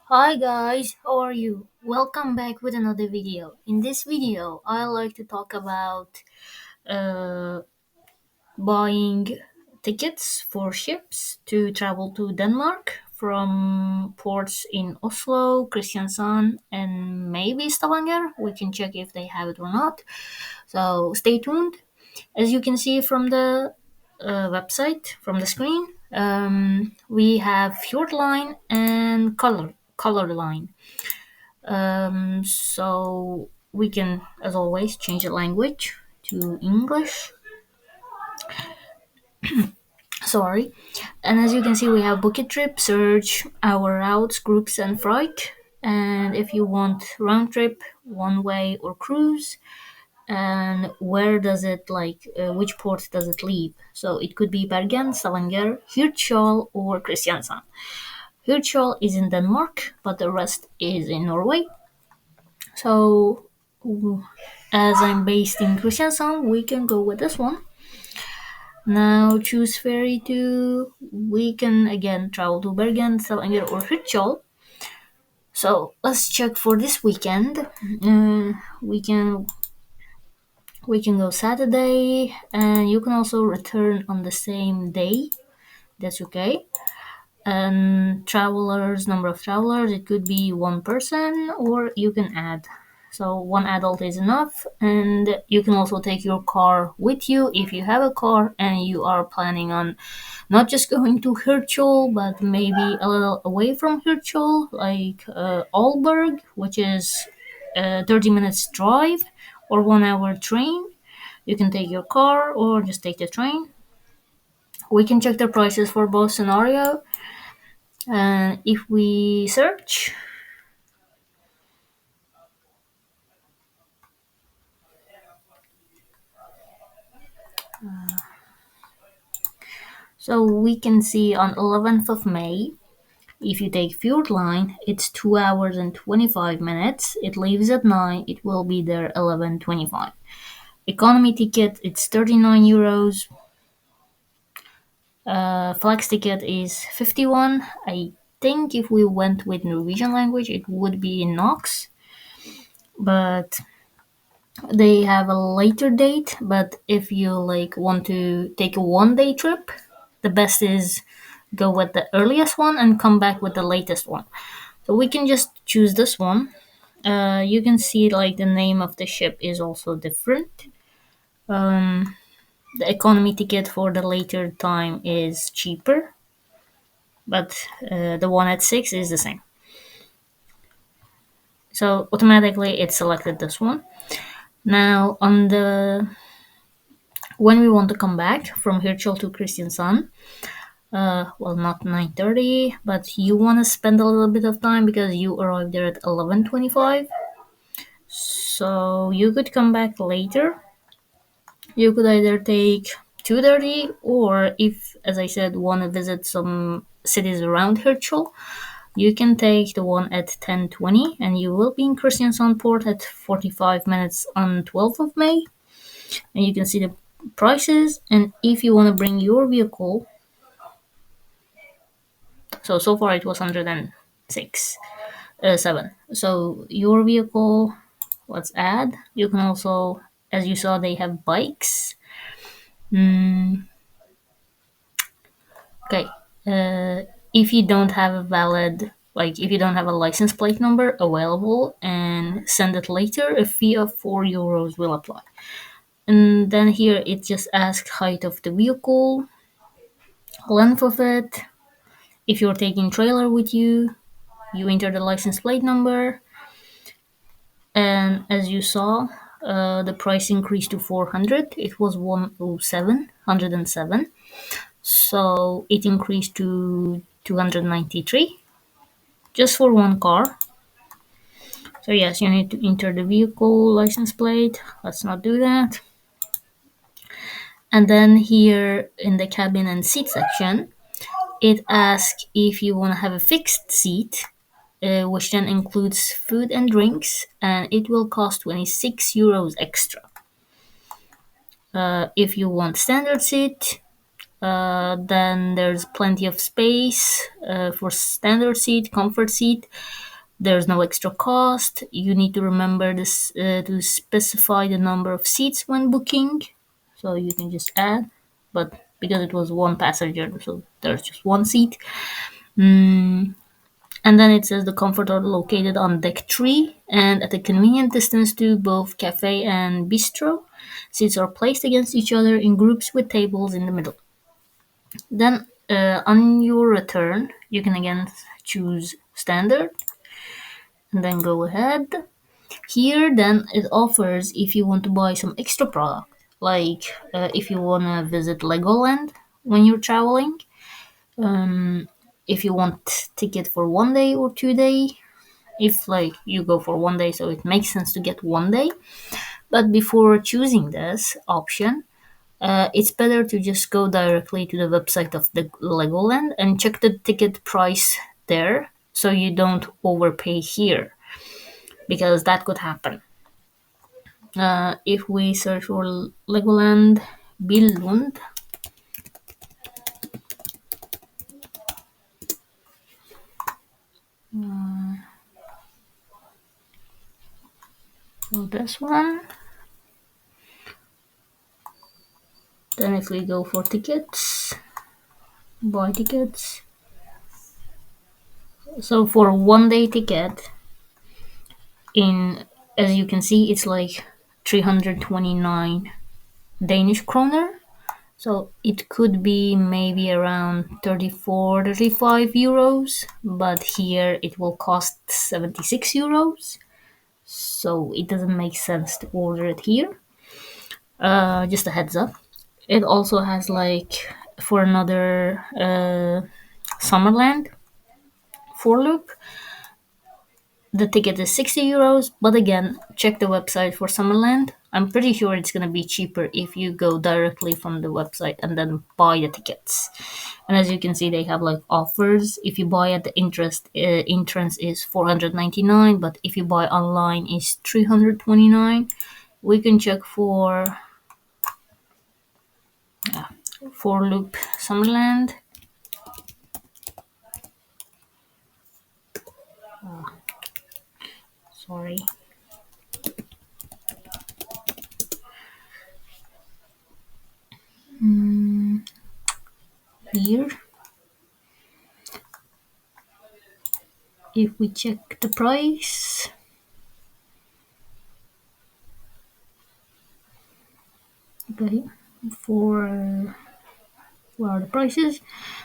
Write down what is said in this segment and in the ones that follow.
Hi guys, how are you? Welcome back with another video. In this video, I like to talk about uh, buying tickets for ships to travel to Denmark from ports in Oslo, Kristiansand, and maybe Stavanger. We can check if they have it or not. So stay tuned. As you can see from the website, from the screen, we have Fjord line and color line. So we can, as always, change the language to English. Sorry. And as you can see, we have bucket trip, search, our routes, groups, and freight. And if you want round trip, one way, or cruise, and where does it which port does it leave? So it could be Bergen, Stavanger, Hirtshals, or Kristiansand. Hirtshals is in Denmark, but the rest is in Norway. So as I'm based in Kristiansand, we can go with this one. Now choose ferry to. We can again travel to Bergen, Stavanger, or Hirtshals. So let's check for this weekend. We can go Saturday, and you can also return on the same day. That's okay. And travelers, number of travelers, it could be one person, or you can add. So one adult is enough, and you can also take your car with you if you have a car and you are planning on not just going to Hirtshals, but maybe a little away from Hirtshals, like Aalborg, which is a 30 minutes drive or 1 hour train. You can take your car or just take the train. We can check the prices for both scenario. And if we search, so we can see on 11th of May, if you take Fjord Line, it's 2 hours and 25 minutes. It leaves at 9, it will be there 11:25. Economy ticket, it's 39 euros. Flex ticket is 51. I think if we went with Norwegian language, it would be in NOK, but they have a later date. But if you want to take a 1 day trip, the best is go with the earliest one and come back with the latest one. So we can just choose this one. You can see the name of the ship is also different. The economy ticket for the later time is cheaper, but the one at 6 is the same. So automatically it selected this one. Now on the when we want to come back from Hirtshals to Kristiansand, well, not 9:30, but you want to spend a little bit of time because you arrived there at 11:25. So you could come back later. You could either take 2:30, or if, as I said, want to visit some cities around Hirtshals, you can take the one at 10:20, and you will be in Kristiansand port at 45 minutes on 12th of May. And you can see the prices. And if you want to bring your vehicle, so far it was 106 7. So your vehicle, let's add. You can also, as you saw, they have bikes. Okay. If you don't have a valid, if you don't have a license plate number available and send it later, a fee of 4 euros will apply. And then here it just asks height of the vehicle, length of it. If you're taking trailer with you, you enter the license plate number. And as you saw, the price increased to 400. It was 107. So it increased to 293 just for one car. So yes, you need to enter the vehicle license plate. Let's not do that. And then here in the cabin and seat section, it asks if you want to have a fixed seat, which then includes food and drinks, and it will cost 26 euros extra. If you want standard seat, Then there's plenty of space for standard seat, comfort seat. There's no extra cost. You need to remember this to specify the number of seats when booking. So you can just add, but because it was one passenger, so there's just one seat. And then it says the comfort are located on deck 3 and at a convenient distance to both cafe and bistro. Seats are placed against each other in groups with tables in the middle. Then on your return, you can again choose standard and then go ahead. Here, then it offers if you want to buy some extra product, like if you want to visit Legoland when you're traveling, if you want ticket for 1 day or 2 day. If like you go for 1 day, so it makes sense to get 1 day. But before choosing this option, it's better to just go directly to the website of the Legoland and check the ticket price there so you don't overpay here because that could happen. If we search for Legoland Billund, so this one, then if we go for tickets, buy tickets, so for 1 day ticket, in as you can see, it's like 329 Danish kroner. So it could be maybe around 34, 35 euros, but here it will cost 76 euros. So it doesn't make sense to order it here. Just a heads up. It also has like for another Summerland for loop. The ticket is 60 euros, but again, check the website for Summerland. I'm pretty sure it's going to be cheaper if you go directly from the website and then buy the tickets. And as you can see, they have like offers. If you buy at the entrance is 499, but if you buy online is 329. We can check for loop Summerland. Sorry. Here, if we check the price, okay, for what are the prices?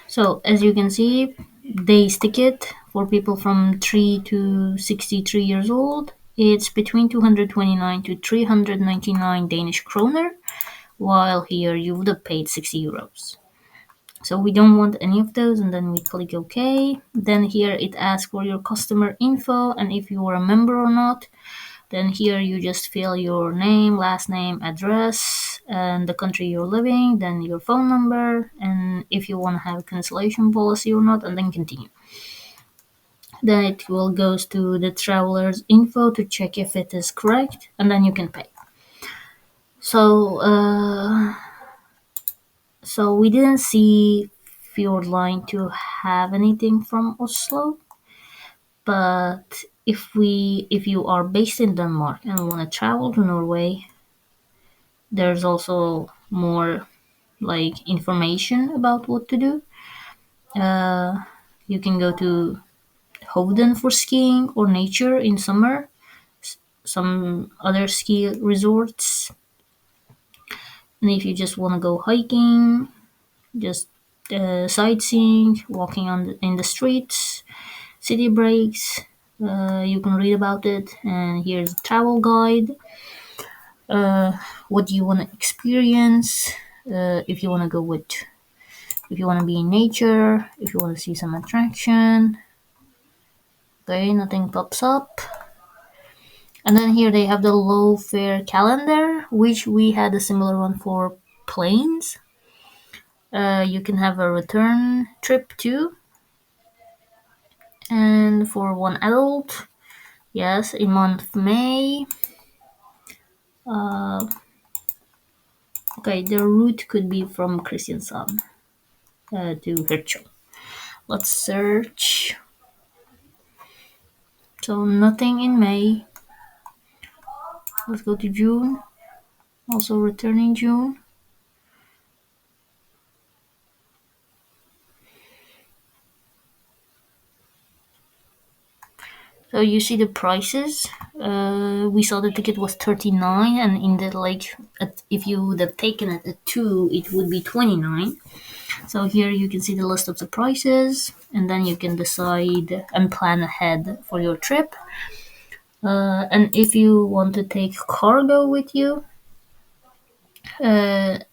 So as you can see, day's ticket for people from 3 to 63 years old, it's between 229 to 399 Danish kroner, while here you would have paid 60 euros. So we don't want any of those, and then we click OK. Then here it asks for your customer info and if you are a member or not. Then here you just fill your name, last name, address, and the country you're living, then your phone number, and if you want to have a cancellation policy or not, and then continue. Then it will goes to the traveler's info to check if it is correct, and then you can pay. So we didn't see Fjord Line to have anything from Oslo, but if you are based in Denmark and want to travel to Norway, there's also more like information about what to do. You can go to Hovden for skiing or nature in summer, some other ski resorts. And if you just want to go hiking, just sightseeing, walking in the streets, city breaks, you can read about it. And here's a travel guide. What do you want to experience? If you want to go with, if you want to be in nature, if you want to see some attraction. Okay, nothing pops up. And then here they have the low fare calendar, which we had a similar one for planes. You can have a return trip too. And for one adult, yes, in month May. Okay, the route could be from Kristiansand. to virtual. Let's search. So nothing in May. Let's go to June. Also returning June. So you see the prices. We saw the ticket was 39, and in the if you would have taken it at 2, it would be 29. So here you can see the list of the prices, and then you can decide and plan ahead for your trip. And if you want to take cargo with you,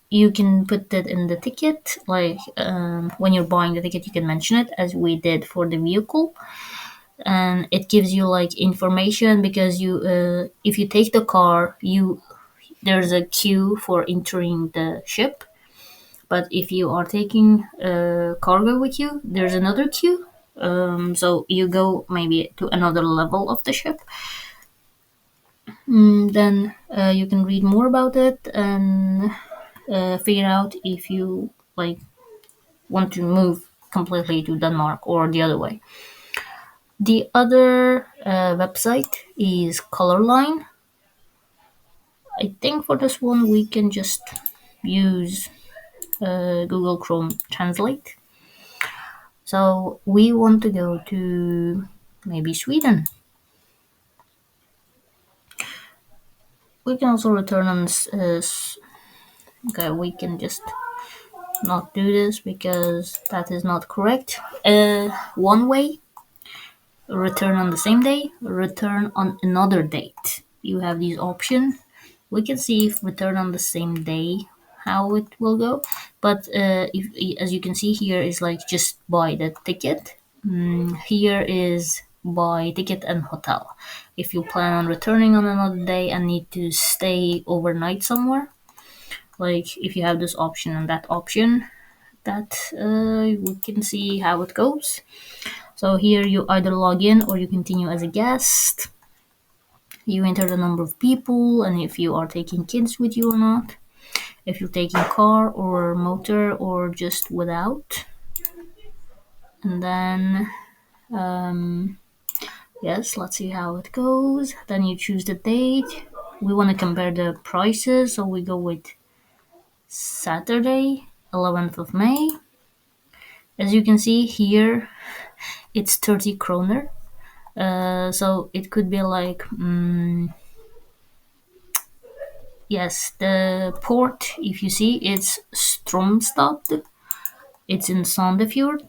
you can put that in the ticket. When you're buying the ticket, you can mention it as we did for the vehicle, and it gives you like information because if you take the car, there's a queue for entering the ship. But if you are taking cargo with you, there's another queue. So you go maybe to another level of the ship. Then you can read more about it and figure out if you like want to move completely to Denmark or the other way. The other website is Colorline. I think for this one we can just use Google Chrome Translate. So we want to go to maybe Sweden. We can also return on. Okay, we can just not do this because that is not correct. One way, return on the same day, return on another date. You have these options. We can see if return on the same day how it will go. But if, as you can see here, is like just buy the ticket. Here is buy ticket and hotel. If you plan on returning on another day and need to stay overnight somewhere, like if you have this option and that option, that we can see how it goes. So here you either log in or you continue as a guest. You enter the number of people and if you are taking kids with you or not. If you're taking car or motor or just without. And then, yes, let's see how it goes. Then you choose the date. We want to compare the prices, so we go with Saturday, 11th of May. As you can see here, it's 30 kroner. So it could be like, yes, the port, if you see, it's Stromstad. It's in Sandefjord.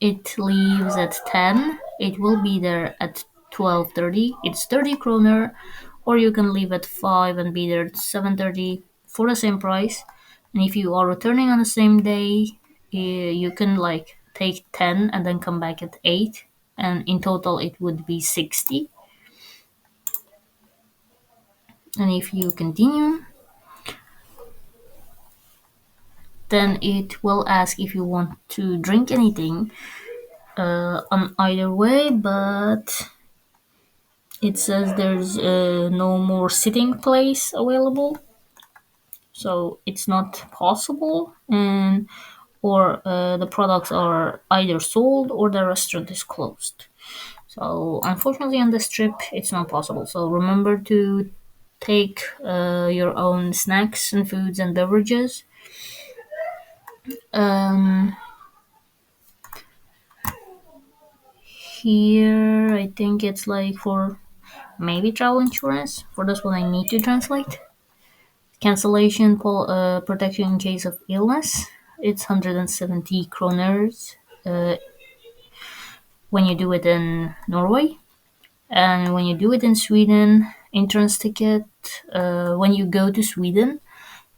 It leaves at 10. It will be there at 12:30. It's 30 kroner. Or you can leave at 5 and be there at 7:30 for the same price. And if you are returning on the same day, you can like take 10 and then come back at 8. And in total, it would be 60. And if you continue, then it will ask if you want to drink anything on either way, but it says there's no more sitting place available, so it's not possible, and or the products are either sold or the restaurant is closed. So unfortunately on this trip it's not possible. So remember to take your own snacks and foods and beverages. Here I think it's like for maybe travel insurance. For this one I need to translate. Cancellation protection in case of illness. It's 170 kroners when you do it in Norway. And when you do it in Sweden, entrance ticket, when you go to Sweden,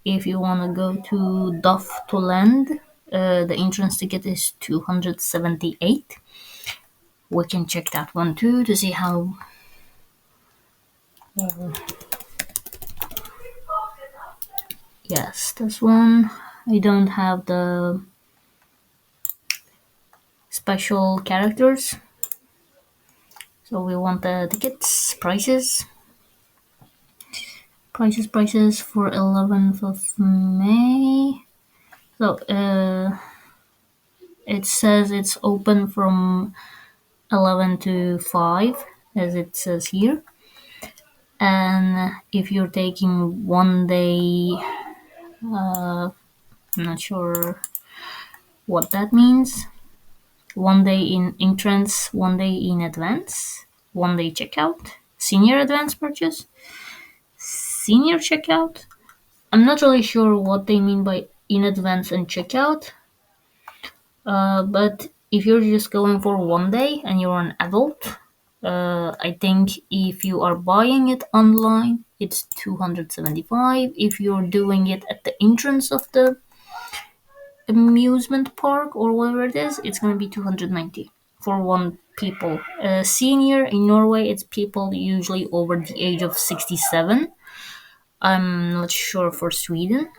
if you want to go to Duff to land, the entrance ticket is 278. We can check that one too to see how. Yes, this one. I don't have the special characters. So we want the tickets, prices. Prices for 11th of May. So it says it's open from 11 to 5, as it says here. And if you're taking one day, I'm not sure what that means. One day in entrance, one day in advance, one day checkout, senior advance purchase, senior checkout. I'm not really sure what they mean by in advance and checkout, but if you're just going for one day and you're an adult, I think if you are buying it online, it's 275. If you're doing it at the entrance of the amusement park or whatever it is, it's going to be 290 for one people. Senior in Norway, it's people usually over the age of 67. I'm not sure for Sweden.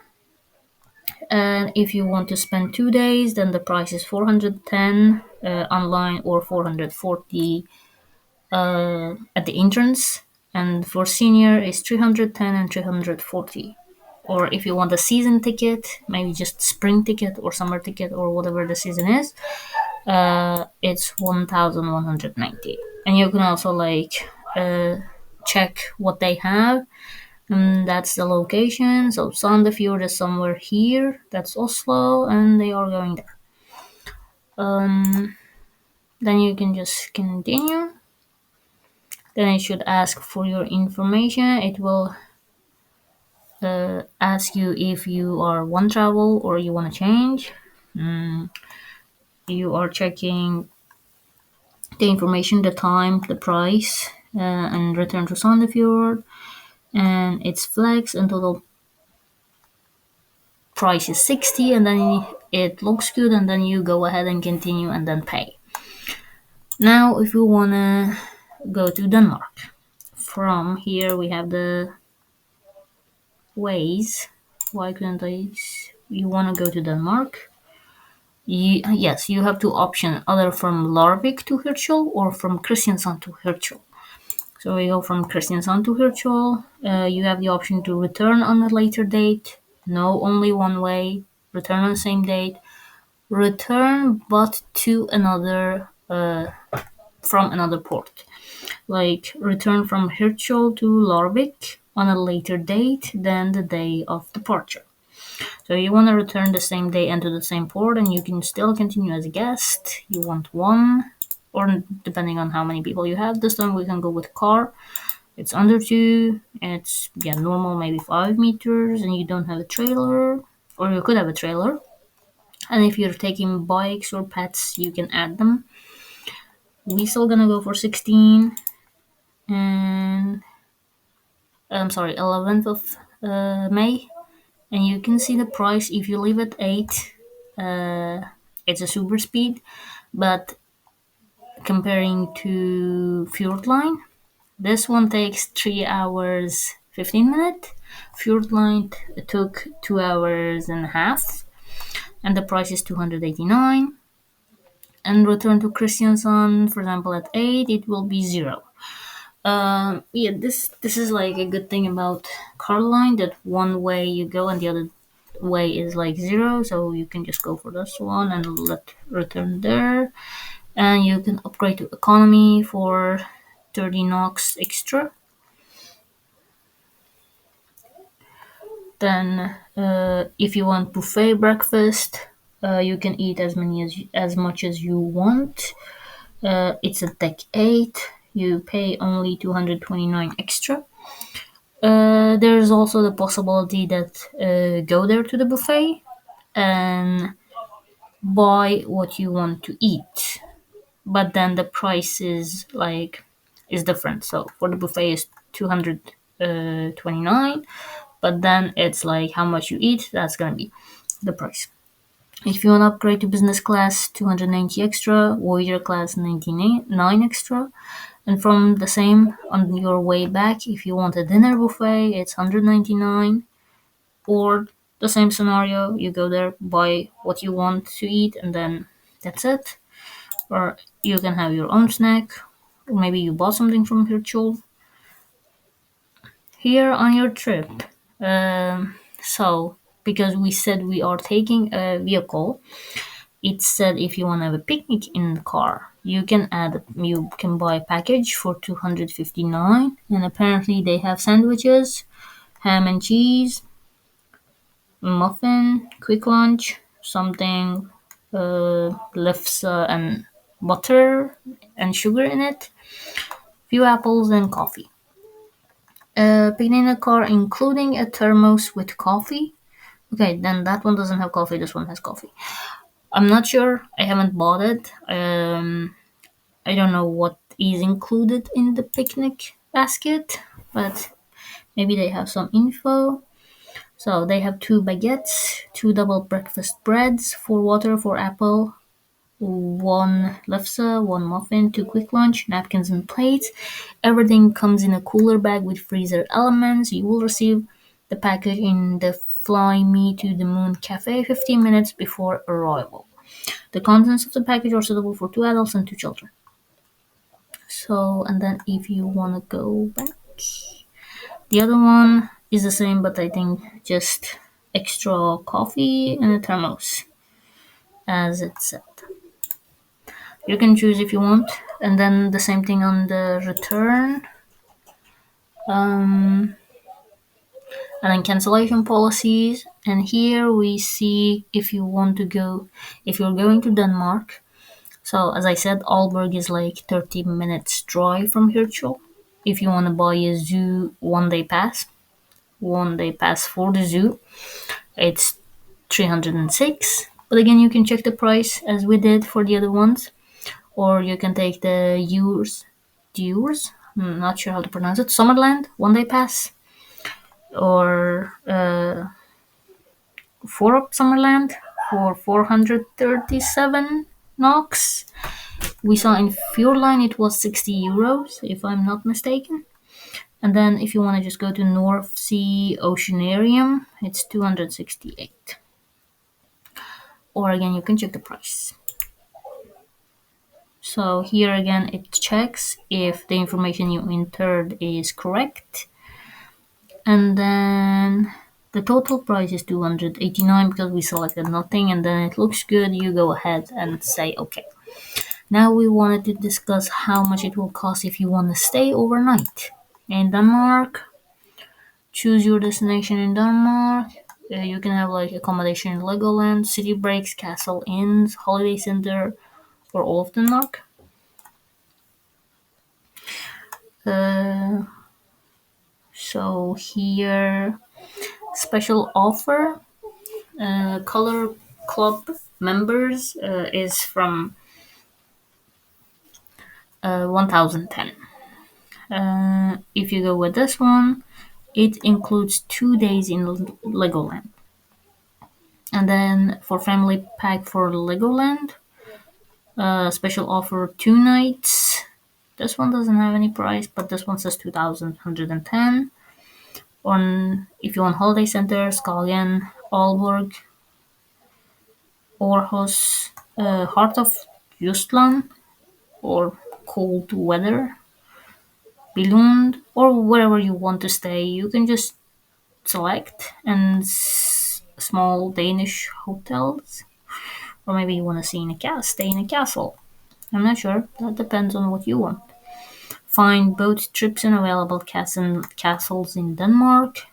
And if you want to spend 2 days, then the price is 410 online or 440 at the entrance. And for senior, it's 310 and 340. Or if you want a season ticket, maybe just spring ticket or summer ticket or whatever the season is, it's 1190. And you can also check what they have. That's the location. So Sandefjord is somewhere here. That's Oslo, and they are going there. Then you can just continue. Then it should ask for your information. It will ask you if you are one travel or you want to change. You are checking the information, the time, the price, and return to Sandefjord. And it's flex and total price is 60, and then it looks good, and then you go ahead and continue and then pay. Now if you want to go to Denmark, from here we have the ways. Why couldn't I? You want to go to Denmark? Yes, you have two options, either from Larvik to Hirtshals or from Kristiansand to Hirtshals. So we go from Kristiansand to Hirtshals. You have the option to return on a later date. No, only one way. Return on the same date. Return, but to another from another port. Like return from Hirtshals to Larvik on a later date than the day of departure. So you want to return the same day and to the same port, and you can still continue as a guest. You want one, or depending on how many people you have. This time we can go with car. It's under 2. It's normal, maybe 5 meters, and you don't have a trailer, or you could have a trailer. And if you're taking bikes or pets, you can add them. We still gonna go for 16, and I'm sorry, 11th of May. And you can see the price. If you leave at 8, it's a super speed, but comparing to Fjord Line, this one takes 3 hours 15 minutes. Fjord Line took 2 hours and a half, and the price is 289. And return to Kristiansand, for example, at 8, it will be 0. This is like a good thing about car line, that one way you go and the other way is like 0, so you can just go for this one and let return there, and you can upgrade to economy for 30 NOK extra. Then if you want buffet breakfast, you can eat as much as you want. It's a deck 8. You pay only 229 extra. There's also the possibility that go there to the buffet and buy what you want to eat, but then the price is different. So for the buffet is 229, but then it's like how much you eat, that's gonna be the price. If you want to upgrade to business class, 290 extra, Voyager class 99 extra. And from the same on your way back, if you want a dinner buffet, it's 199. Or the same scenario, you go there, buy what you want to eat, and then that's it. Or you can have your own snack, or maybe you bought something from Hirtshals here on your trip. So because we said we are taking a vehicle, it said if you want to have a picnic in the car, you can buy a package for 259, and apparently they have sandwiches, ham and cheese, muffin, quick lunch, something lifts and butter and sugar in it, few apples and coffee. Picnic in a car including a thermos with coffee. Okay, then that one doesn't have coffee. This one has coffee. I'm not sure. I haven't bought it. I don't know what is included in the picnic basket, but maybe they have some info. So they have two baguettes, two double breakfast breads, four water, four apple, one lefse, one muffin, two quick lunch, napkins and plates. Everything comes in a cooler bag with freezer elements. You will receive the package in the Fly Me to the Moon cafe 15 minutes before arrival. The contents of the package are suitable for two adults and two children. So, and then if you want to go back, the other one is the same, but I think just extra coffee and a thermos, as it said. You can choose if you want, and then the same thing on the return. And then cancellation policies. And here we see if you want to go, if you're going to Denmark. So as I said, Aalborg is like 30 minutes drive from Hirtshals. If you want to buy a zoo one day pass for the zoo, it's 306. But again, you can check the price as we did for the other ones, or you can take the Durs. I'm not sure how to pronounce it. Summerland one day pass, or for up Summerland for 437 NOK. We saw in Fjordline it was 60 euros, if I'm not mistaken. And then if you want to just go to North Sea Oceanarium, it's 268. Or again, you can check the price. So here again, it checks if the information you entered is correct. And then the total price is 289 because we selected nothing, and then it looks good. You go ahead and say okay. Now we wanted to discuss how much it will cost if you want to stay overnight in Denmark. Choose your destination in Denmark. You can have like accommodation in Legoland, city breaks, castle inns, holiday center, or all of Denmark. So here, special offer, color club members is from 1010. If you go with this one, it includes 2 days in Legoland. And then for family pack for Legoland, special offer 2 nights. This one doesn't have any price, but this one says 2,110. On if you want holiday center, Skagen, Aalborg, Aarhus, Heart of Justland, or cold weather, Billund, or wherever you want to stay. You can just select and small Danish hotels, or maybe you want to stay in a castle. I'm not sure. That depends on what you want. Find boat trips and available castles in Denmark.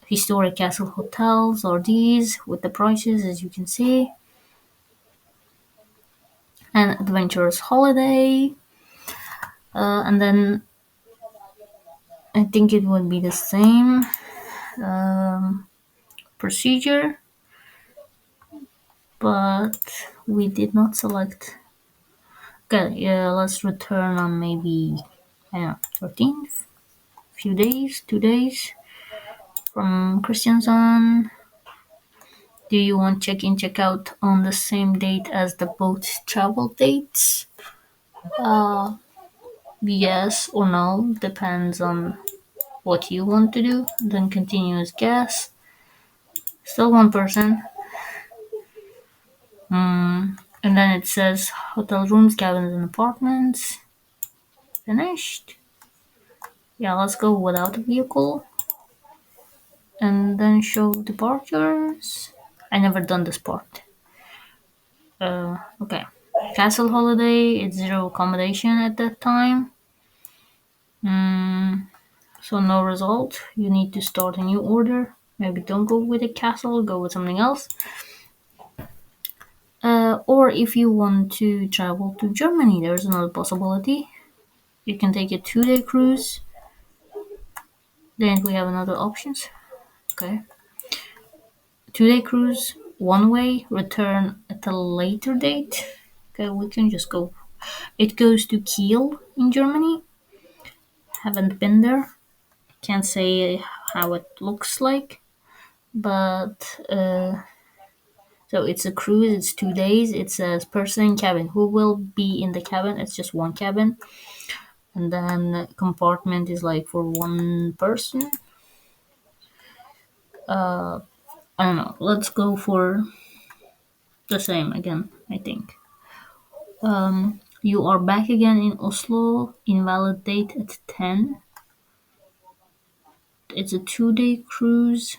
Historic castle hotels are these with the prices as you can see. An adventurous holiday. And then I think it would be the same procedure, but we did not select. Okay, yeah, let's return on maybe, I don't know, 13th, few days, 2 days from Christiansen. Do you want check-in, check-out on the same date as the boat travel dates? Yes or no, depends on what you want to do. Then continuous guess. Still one person. And then it says hotel rooms, cabins, and apartments. Finished. Yeah, let's go without a vehicle. and then show departures. I never done this part. Okay. Castle holiday, it's zero accommodation at that time. So no result. You need to start a new order. Maybe don't go with a castle, go with something else. Or if you want to travel to Germany, there's another possibility. You can take a 2-day cruise. Then we have another options. Okay. 2-day cruise, one way, return at a later date. Okay, we can just go. It goes to Kiel in Germany. Haven't been there. Can't say how it looks like. But so it's a cruise. It's 2 days. It says person in cabin. Who will be in the cabin? It's just one cabin, and then compartment is like for one person. I don't know. Let's go for the same again. I think. You are back again in Oslo. Invalid date at 10. It's a 2-day cruise.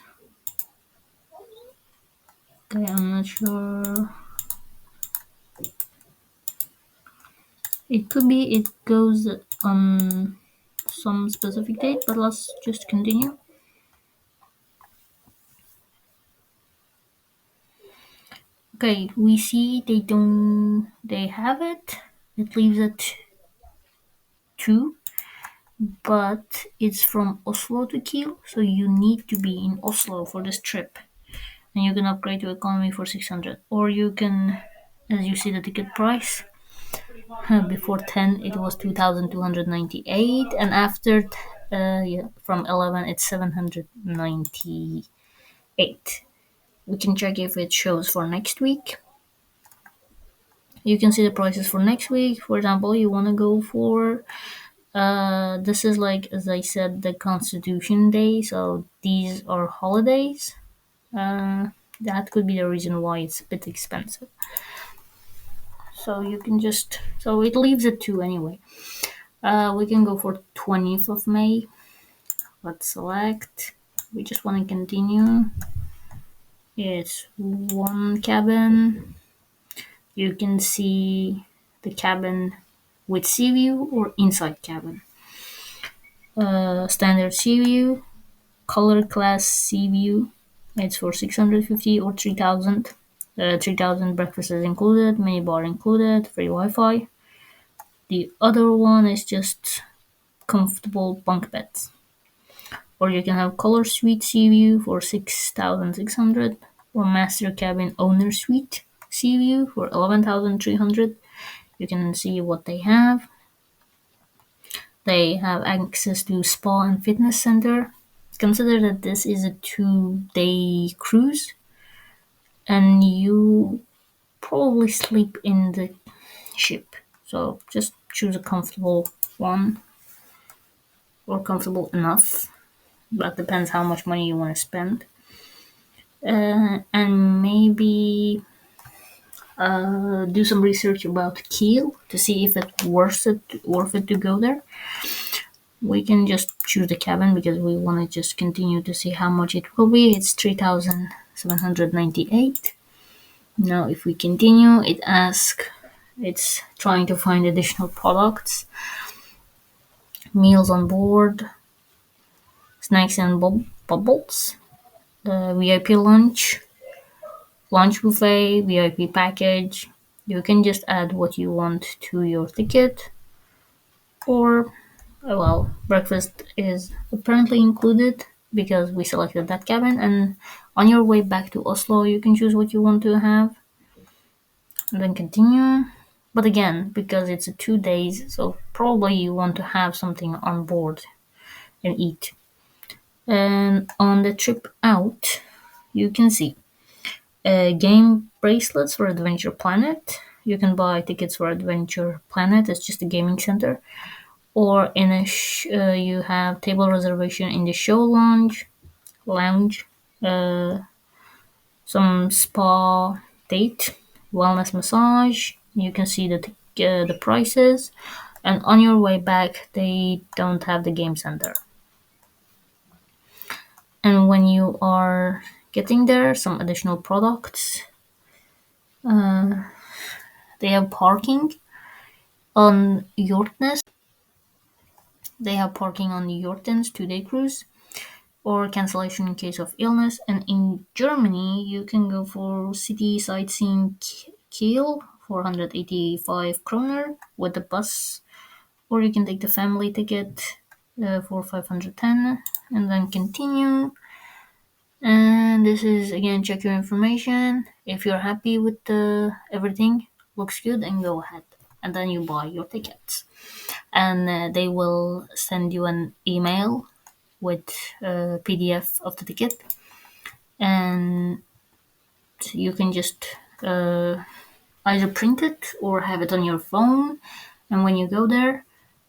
Okay, I'm not sure. It could be it goes on some specific date, but let's just continue. Okay, we see they have it. It leaves at 2, but it's from Oslo to Kiel, so you need to be in Oslo for this trip. And you can upgrade to economy for 600, or you can, as you see the ticket price, before 10 it was 2,298, and after yeah, from 11 it's 798. We can check if it shows for next week. You can see the prices for next week. For example, you want to go for this is like, as I said, the Constitution Day, so these are holidays. That could be the reason why it's a bit expensive. So you can just, so it leaves at 2 anyway. We can go for 20th of May. Let's select. We just want to continue. It's one cabin. You can see the cabin with sea view or inside cabin. Standard sea view, color class sea view. It's for 650 or 3,000. 3,000 breakfast is included, mini bar included, free Wi-Fi. The other one is just comfortable bunk beds. Or you can have color suite sea view for 6,600, or master cabin owner suite sea view for 11,300. You can see what they have. They have access to spa and fitness center. Consider that this is a 2-day cruise, and you probably sleep in the ship. So just choose a comfortable one, or comfortable enough. That depends how much money you want to spend. And maybe do some research about Kiel to see if it's worth it to go there. We can just choose the cabin because we want to just continue to see how much it will be. It's 3,798. Now if we continue, it's trying to find additional products, meals on board, snacks and bubbles, VIP lunch buffet, VIP package. You can just add what you want to your ticket, or well, breakfast is apparently included because we selected that cabin. And on your way back to Oslo, you can choose what you want to have, and then continue. But again, because it's a 2 days, so probably you want to have something on board and eat. And on the trip out, you can see game bracelets for Adventure Planet. You can buy tickets for Adventure Planet. It's just a gaming center. Or in you have table reservation in the show lounge, some spa date, wellness massage. You can see the prices, and on your way back, they don't have the game center. And when you are getting there, some additional products. They have parking on Yorkness. They have parking on Yorkton's 2-day cruise or cancellation in case of illness. And in Germany, you can go for city sightseeing Kiel, 485 kroner with the bus, or you can take the family ticket for 510 and then continue. And this is again, check your information. If you're happy with everything, looks good, and go ahead. And then you buy your tickets. And they will send you an email with a PDF of the ticket. And you can just either print it or have it on your phone. And when you go there,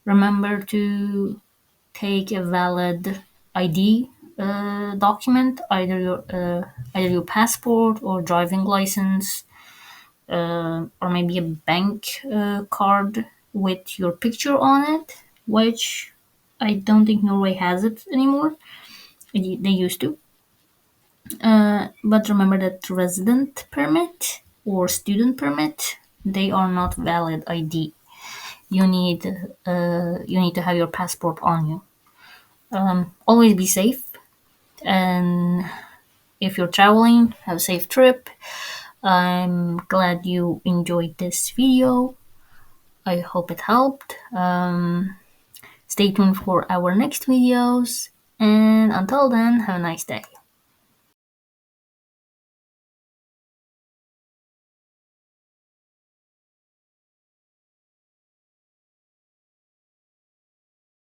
remember to take a valid ID document, either your passport or driving license, or maybe a bank card with your picture on it, which I don't think Norway has it anymore. They used to. But remember that resident permit or student permit, they are not valid ID. You need to have your passport on you. Always be safe, and if you're traveling, have a safe trip. I'm glad you enjoyed this video. I hope it helped. Stay tuned for our next videos, and until then, have a nice day.